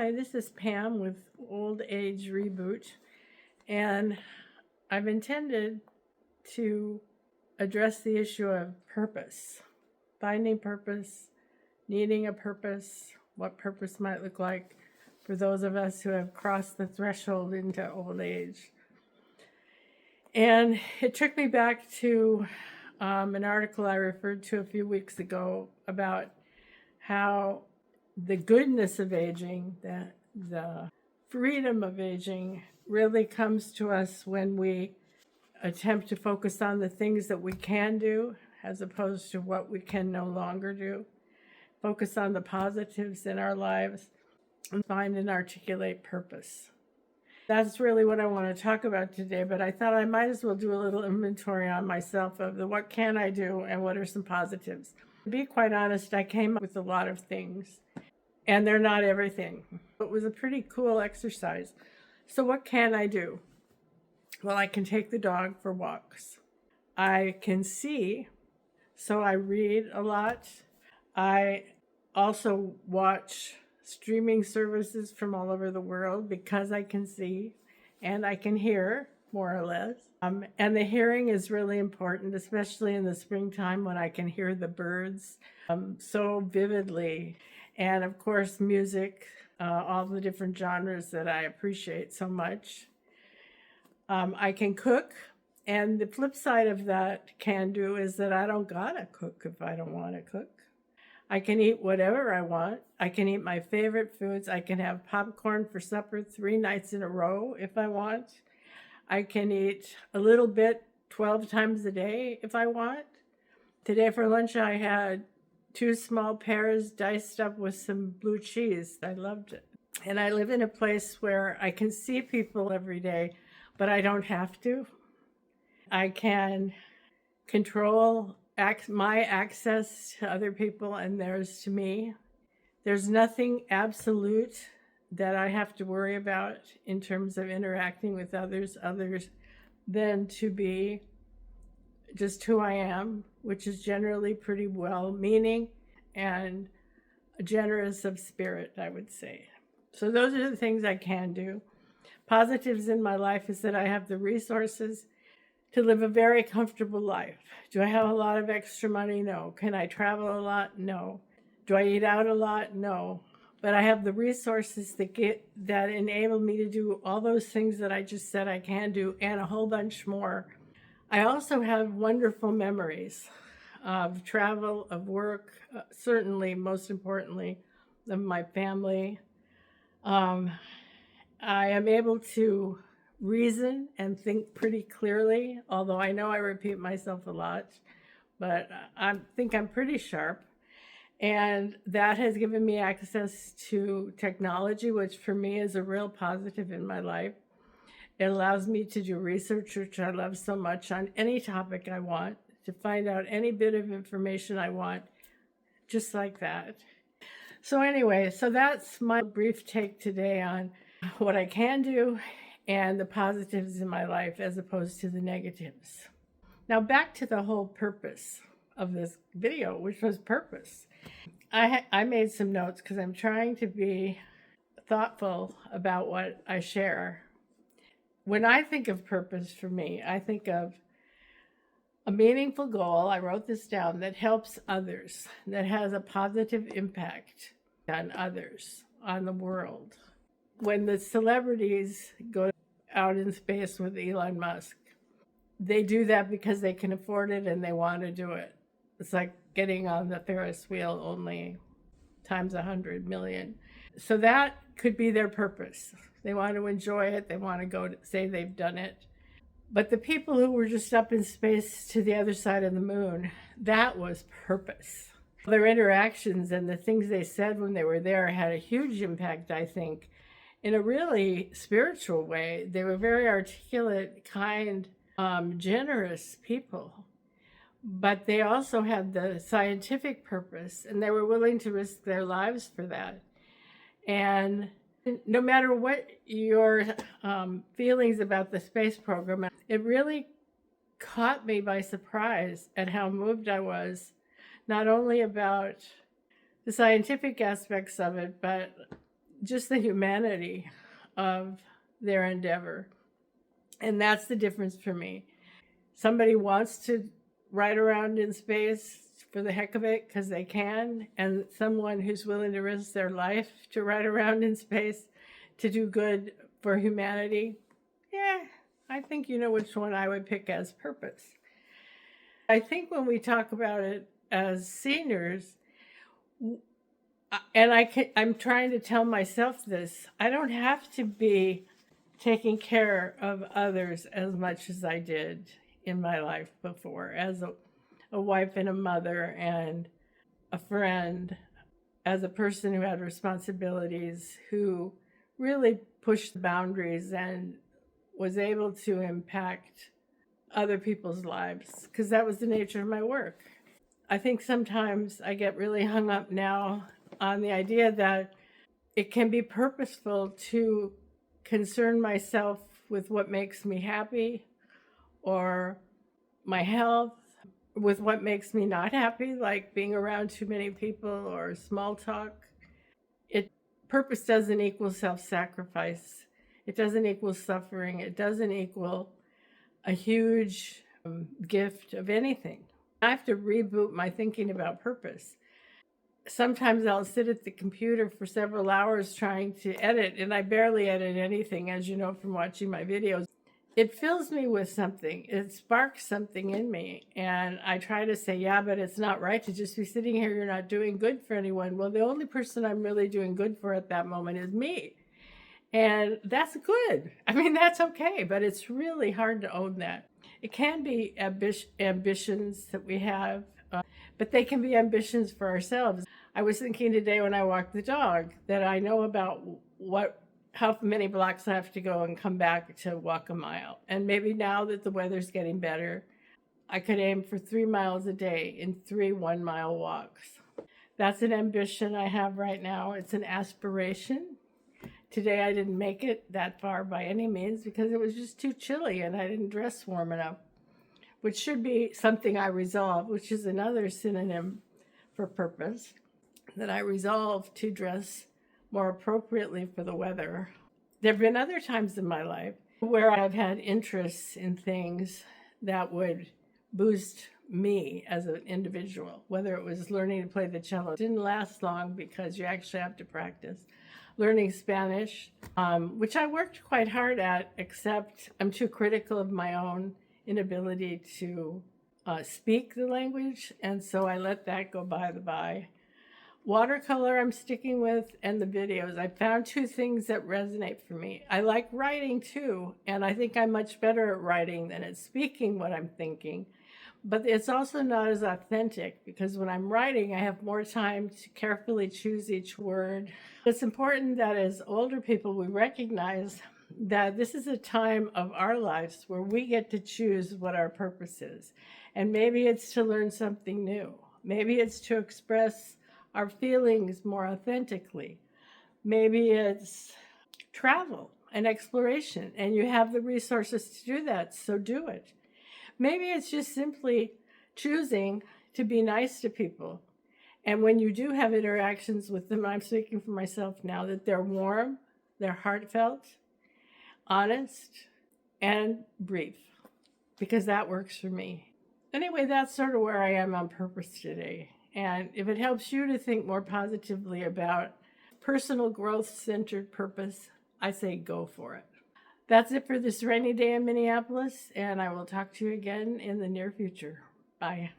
Hi, this is Pam with Old Age Reboot, and I've intended to address the issue of purpose, finding purpose, needing a purpose, what purpose might look like for those of us who have crossed the threshold into old age. And it took me back to an article I referred to a few weeks ago about how the goodness of aging, the freedom of aging, really comes to us when we attempt to focus on the things that we can do as opposed to what we can no longer do. Focus on the positives in our lives and find and articulate purpose. That's really what I want to talk about today, but I thought I might as well do a little inventory on myself of the what can I do and what are some positives. To be quite honest, I came up with a lot of things, and they're not everything. It was a pretty cool exercise. So what can I do? Well, I can take the dog for walks. I can see, so I read a lot. I also watch streaming services from all over the world because I can see and I can hear, more or less. And the hearing is really important, especially in the springtime when I can hear the birds so vividly. And of course, music, all the different genres that I appreciate so much. I can cook. And the flip side of that can do is that I don't gotta cook if I don't want to cook. I can eat whatever I want. I can eat my favorite foods. I can have popcorn for supper 3 nights in a row if I want. I can eat a little bit 12 times a day if I want. Today for lunch I had 2 small pears diced up with some blue cheese. I loved it. And I live in a place where I can see people every day, but I don't have to. I can control my access to other people and theirs to me. There's nothing absolute that I have to worry about in terms of interacting with others than to be just who I am, which is generally pretty well-meaning and generous of spirit, I would say. So those are the things I can do. Positives in my life is that I have the resources to live a very comfortable life. Do I have a lot of extra money? No. Can I travel a lot? No. Do I eat out a lot? No. But I have the resources that enable me to do all those things that I just said I can do and a whole bunch more. I also have wonderful memories of travel, of work, certainly, most importantly, of my family. I am able to reason and think pretty clearly, although I know I repeat myself a lot, but I think I'm pretty sharp. And that has given me access to technology, which for me is a real positive in my life. It allows me to do research, which I love so much, on any topic I want, to find out any bit of information I want, just like that. So anyway, so that's my brief take today on what I can do and the positives in my life as opposed to the negatives. Now back to the whole purpose of this video, which was purpose. I made some notes because I'm trying to be thoughtful about what I share. When I think of purpose for me, I think of a meaningful goal, I wrote this down, that helps others, that has a positive impact on others, on the world. When the celebrities go out in space with Elon Musk, they do that because they can afford it and they want to do it. It's like getting on the Ferris wheel only times 100 million. So that could be their purpose. They want to enjoy it. They want to go to say they've done it. But the people who were just up in space to the other side of the moon, that was purpose. Their interactions and the things they said when they were there had a huge impact, I think, in a really spiritual way. They were very articulate, kind, generous people. But they also had the scientific purpose, and they were willing to risk their lives for that. And no matter what your feelings about the space program, it really caught me by surprise at how moved I was, not only about the scientific aspects of it, but just the humanity of their endeavor. And that's the difference for me. Somebody wants to ride around in space for the heck of it because they can, and someone who's willing to risk their life to ride around in space to do good for humanity, yeah, I think you know which one I would pick as purpose. I think when we talk about it as seniors, and I'm trying to tell myself this, I don't have to be taking care of others as much as I did in my life before, as a wife and a mother and a friend, as a person who had responsibilities, who really pushed the boundaries and was able to impact other people's lives, because that was the nature of my work. I think sometimes I get really hung up now on the idea that it can be purposeful to concern myself with what makes me happy or my health, with what makes me not happy, like being around too many people or small talk. Purpose doesn't equal self-sacrifice. It doesn't equal suffering. It doesn't equal a huge gift of anything. I have to reboot my thinking about purpose. Sometimes I'll sit at the computer for several hours trying to edit, and I barely edit anything, as you know from watching my videos. It fills me with something. It sparks something in me. And I try to say, yeah, but it's not right to just be sitting here. You're not doing good for anyone. Well, the only person I'm really doing good for at that moment is me. And that's good. I mean, that's okay. But it's really hard to own that. It can be ambitions that we have, but they can be ambitions for ourselves. I was thinking today when I walked the dog that I know about how many blocks I have to go and come back to walk a mile. And maybe now that the weather's getting better, I could aim for 3 miles a day in 3 1-mile walks. That's an ambition I have right now. It's an aspiration. Today I didn't make it that far by any means because it was just too chilly and I didn't dress warm enough, which should be something I resolve, which is another synonym for purpose, that I resolve to dress more appropriately for the weather. There have been other times in my life where I've had interests in things that would boost me as an individual, whether it was learning to play the cello. It didn't last long because you actually have to practice. Learning Spanish, which I worked quite hard at, except I'm too critical of my own inability to speak the language, and so I let that go by the by. Watercolor I'm sticking with, and the videos. I found 2 things that resonate for me. I like writing too, and I think I'm much better at writing than at speaking what I'm thinking. But it's also not as authentic because when I'm writing, I have more time to carefully choose each word. It's important that as older people, we recognize that this is a time of our lives where we get to choose what our purpose is. And maybe it's to learn something new. Maybe it's to express our feelings more authentically. Maybe it's travel and exploration, and you have the resources to do that, so do it. Maybe it's just simply choosing to be nice to people. And when you do have interactions with them, I'm speaking for myself now, that they're warm, they're heartfelt, honest, and brief, because that works for me. Anyway, that's sort of where I am on purpose today. And if it helps you to think more positively about personal growth-centered purpose, I say go for it. That's it for this rainy day in Minneapolis, and I will talk to you again in the near future. Bye.